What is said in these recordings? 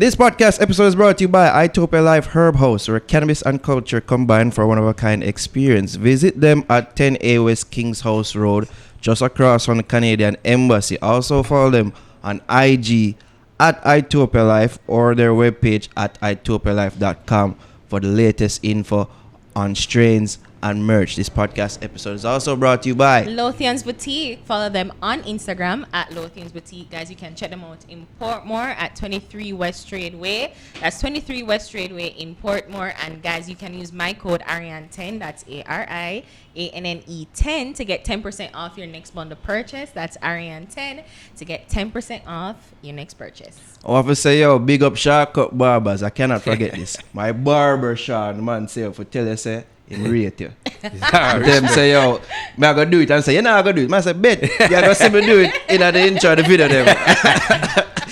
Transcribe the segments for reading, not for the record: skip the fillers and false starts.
This podcast episode is brought to you by Itopia Life Herb House, where cannabis and culture combine for a one-of-a-kind experience. Visit them at 10A West Kings House Road, just across from the Canadian Embassy. Also follow them on IG at Itopia Life or their webpage at itopialife.com for the latest info on strains and merch. This podcast episode is also brought to you by Lothian's Boutique. Follow them on Instagram at Lothian's Boutique. Guys, you can check them out in Portmore at 23 West Tradeway. That's 23 West Tradeway in Portmore. And guys, you can use my code Ariane10. That's ARIANNE10 to get 10% off your next bundle purchase. That's Ariane10 to get 10% off your next purchase. I want to say, yo, big up Shark Barbers. I cannot forget this. My barber, Sean, the man say, for tell you, say, him rate you. Them say, yo, me I go do it. And say, you not go do it. Man say, bet. You go see me do it in the intro of the video. Them.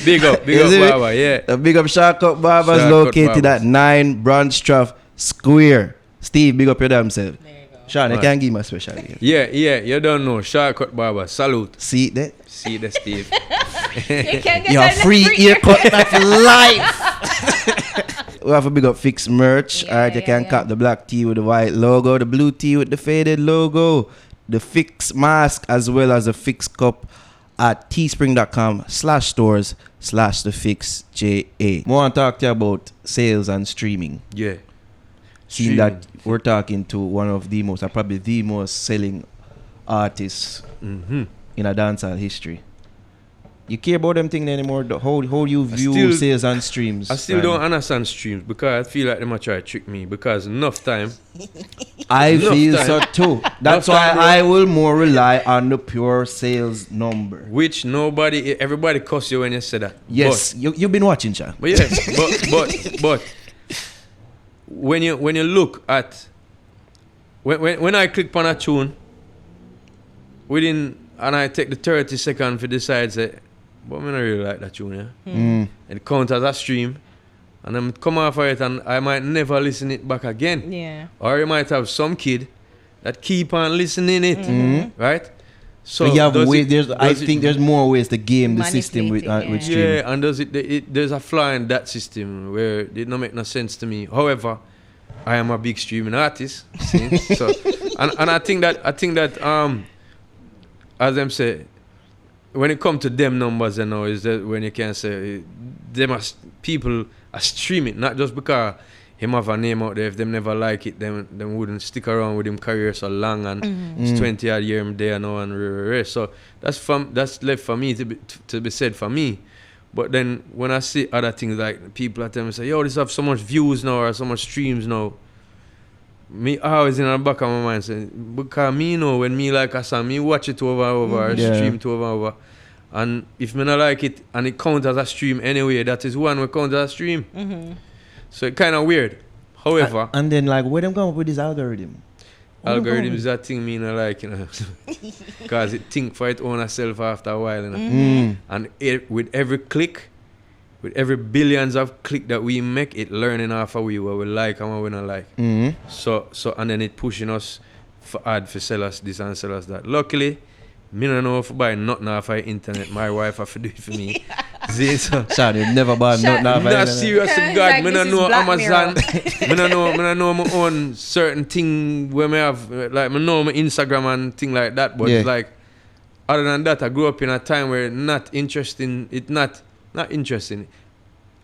Big up Barber, yeah. The big up Shark Barbers Shark located Barbers. at 9 Brandstraff Square. Steve, big up your damn self. There you go. Sean, you can give me a special gift. Yeah, you don't know. Shortcut Barber, salute. See it there? See the Steve. You can get Your that free haircut for life. We have a big up Fix merch. Yeah, Alright, you can cop the black tee with the white logo, the blue tee with the faded logo, the Fix mask, as well as the Fix cup at teespring.com/stores/thefixja. I want to talk to you about sales and streaming. Yeah. Seeing that we're talking to one of the most, probably the most selling artists Mm-hmm. in a dancehall history. You care about them things anymore? How you view sales and streams? I still don't understand streams because I feel like they might try to trick me because enough time. I Enough feel time. so too. That's Enough why time, bro. I will more rely on the pure sales number. Which everybody cuss you when you say that. Yes, you've been watching, Cha. But yes, but when you look at when I click on a tune and I take the 30 seconds to decide say, but I don't really like that tune, yeah. And it counts as a stream, and then come off of it and I might never listen it back again. Yeah. Or you might have some kid that keep on listening it, right? So you have does ways. it- I does it- think there's more ways to game the system with Manipulating, streaming. Yeah, and there's a flaw in that system where it don't make no sense to me. However, I am a big streaming artist, see? So and I think that as them say, when it comes to them numbers, you know, is that when you can say people are streaming, not just because him have a name out there. If them never like it, them wouldn't stick around with him career so long, and it's 20 odd year there now and so that's left for me to be said for me. But then when I see other things like people at them say, yo, this have so much views now or so much streams now, me always in the back of my mind saying, because me know when me like a song, me watch it over and over, Yeah. stream it over and over. And if me not like it and it counts as a stream anyway, that is one will count as a stream. So it's kind of weird. However, And then like where them come up with this algorithm? algorithm is that thing me not like, you know, because it think for its own self after a while, you know. And with every click, with every billions of click that we make, it learning off of what we like and what we not like. So and then it pushing us for ad for sell us this and sell us that. Luckily, me don't know if I buy nothing off the internet. My wife have to do it for me. See, so Sorry, never bought Shut- nothing. not serious to It's God. like Me this don't is know Black Amazon. me don't know my own certain thing where me have like me know my Instagram and thing like that. But Yeah. it's like other than that, I grew up in a time where not interesting. It not interesting.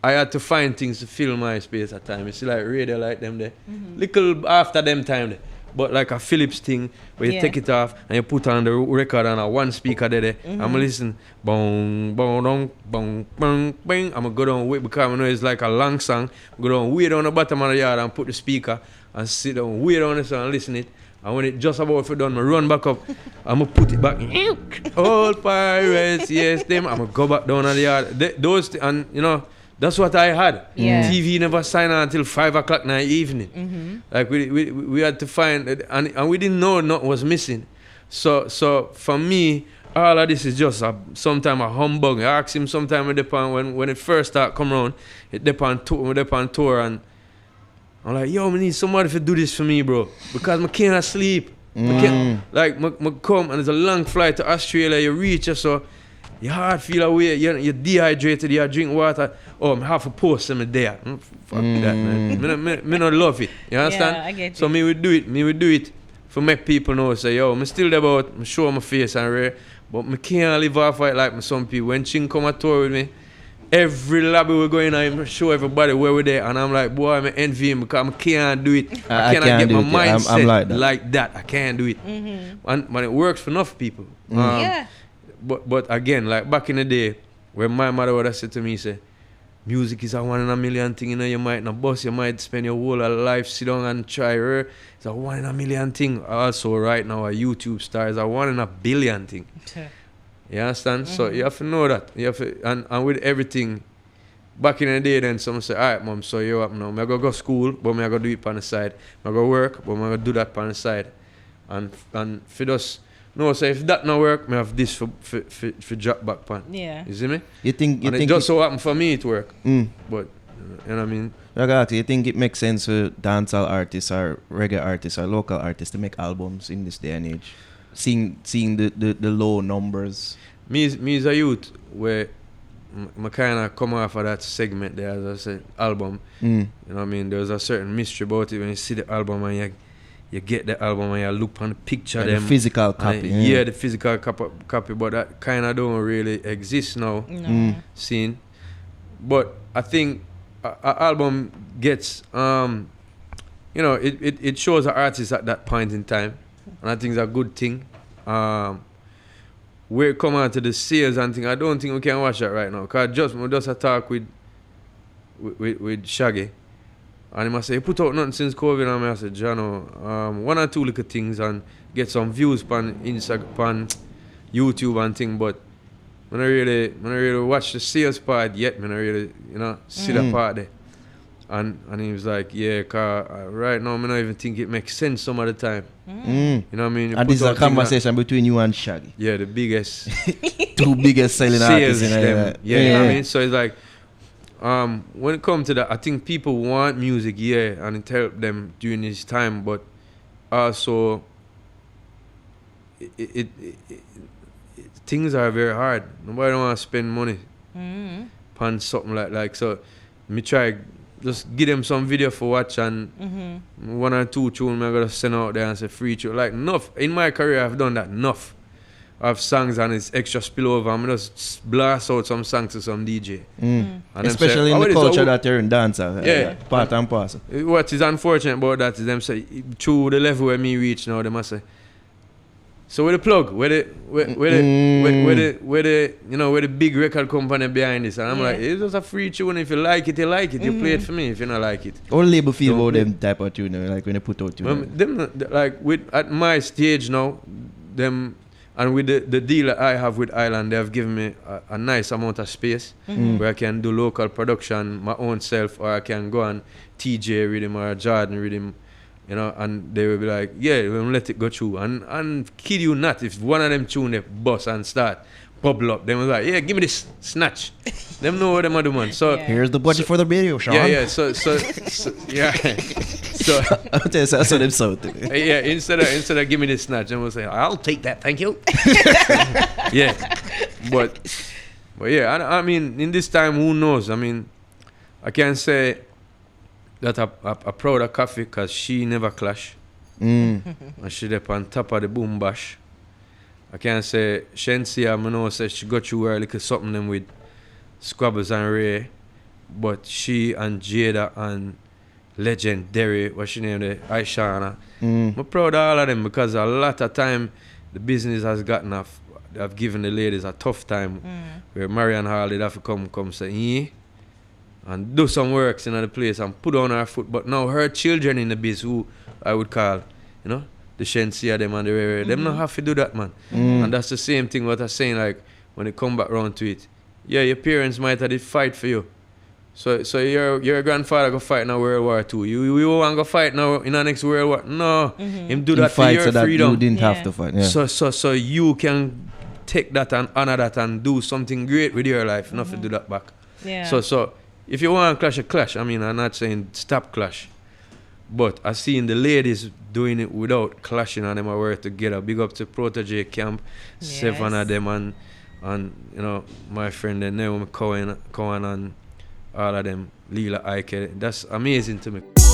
I had to find things to fill my space at time. It's like radio like them there. Little after them time there. But like a Philips thing where you Yeah. take it off and you put on the record on a one speaker there. I'm listen, bong, bong, dong, bong, bong, bang. I'm gonna go down wait because I know it's like a long song. Go down way down the bottom of the yard and put the speaker and sit down way down the song and listen it. And when it just about to done, I run back up. I'm gonna put it back. Old pirates, yes, them. I'm gonna go back down on the yard. And you know. That's what I had. Yeah. TV never signed on until 5 o'clock in the evening. Like we had to find it, and we didn't know nothing was missing. So for me, all of this is just sometime a humbug. I asked him sometime when it first start come around, it depend on tour, and I'm like, yo, I need somebody to do this for me, bro, because I can't sleep. I come and it's a long flight to Australia. You reach so your heart feel away, you're dehydrated, you drink water. Oh, I have to post them there. Fuck that, man. Me not love it. You understand? Yeah, I get So you. me would do it for make people know, say, yo, me still there about, me show my face and rare, but me can't live off it like some people. When Ching come a tour with me, every lobby we go in, I show everybody where we're there, and I'm like, boy, I'm envy him because I can't do it. I I cannot can't get do my it, yeah. mindset I'm like that. I can't do it. But it works for enough people. Yeah. But again, like back in the day, when my mother would have said to me, say, music is a 1 in a million thing, you know, you might not bust, you might spend your whole life sit down and try her. It's a 1 in a million thing. Also right now a YouTube star is a 1 in a billion thing. You understand? So you have to know that. You have to, and with everything, back in the day then someone say, alright mom, so you up now. I go school, but I go do it on the side. I go work, but I go do that on the side. And for us, no, so if that not work, I have this for drop back pan. Yeah. You see me? You think And it just so happen for me it work. But you know what I mean? I got you think it makes sense for dancehall artists or reggae artists or local artists to make albums in this day and age? Seeing the low numbers. Me is a youth where I kind of come off of that segment there, as I said, album. You know what I mean? There's a certain mystery about it when you see the album and you get the album and you look on the picture And them. the physical copy. Yeah, the physical copy, but that kind of don't really exist now. No. Seen. But I think a album gets, you know, it shows the artist at that point in time. And I think it's a good thing. Where it come on to the sales and thing, I don't think we can watch that right now. Because we just a talk with Shaggy. And he must say, you put out nothing since COVID. And I said, Jano, 1 or 2 little things and get some views on Instagram, on YouTube and thing. But I don't really watch the sales part yet. I don't really, you know, see that part there. And he was like, yeah, cause right now I don't even think it makes sense some of the time. You know what I mean? You And put this is a out thing conversation between you and Shaggy. yeah, the biggest 2 biggest selling artists sales in them. Ireland. Yeah, you know what I mean? So it's like, when it comes to that, I think people want music, yeah, and it help them during this time, but also it things are very hard. Nobody don't want to spend money on something like so. Me try just give them some video for watch and 1 or 2 tunes I gotta send out there and say free tune. Like enough. In my career I've done that enough. I have songs and it's extra spillover. I'm just blast out some songs to some DJ. And them Especially say, in "Oh, the it is culture a- that you're in dancer. Yeah. Part and parcel. What is unfortunate about that is them say through the level where me reach now, they must say. So where the plug, where the you know where the big record company behind this, and I'm like, it's just a free tune. If you like it, you like it. You play it for me. If you don't like it, How label feel Don't about play. them type of tune, like when they put out tune? them like with at my stage now, them and with the deal that I have with Island, they have given me a nice amount of space where I can do local production my own self, or I can go and TJ rhythm or Jordan rhythm. You know, and they will be like, yeah, we'll let it go through. And kid you not, if one of them tune they bust and start bubble up, then we're like, yeah, give me this snatch. Them know what them are doing, man. So Yeah. Here's the budget for the video, Sean. yeah. So yeah. So I'll tell you, that's what them sound. yeah, instead of give me this snatch, then we'll say, I'll take that, thank you. Yeah. But yeah, I mean, in this time, who knows? I mean, I can say that I'm proud of Coffee because she never clash. And she up on top of the boom bash. I can say Shensia, I know say she got through her little something them with Squabbles and Ray. But she and Jada and Legendary, what's she name there? Aishana. I'm proud of all of them because a lot of time the business has gotten off. I've given the ladies a tough time where Marian Hall did have to come say, yeah, and do some works in the place and put on her foot. But now her children in the biz, who I would call, you know, the Shensia them and the Rere, them not have to do that, man. And that's the same thing what I'm saying, like, when it come back round to it. Yeah, your parents might have did fight for you. So your grandfather go fight now World War II. You want to go fight now in the next World War? No. Him do that for fight your so that freedom. you didn't have Yeah. to fight. Yeah. So you can take that and honor that and do something great with your life, not to do that back. Yeah. So if you want to clash, a clash. I mean, I'm not saying stop clash, but I seen the ladies doing it without clashing and them are work together. Big up to Protege Camp, 7 of Yes. them, and and you know my friend Naomi Cohen and all of them, Leela Ike. That's amazing to me.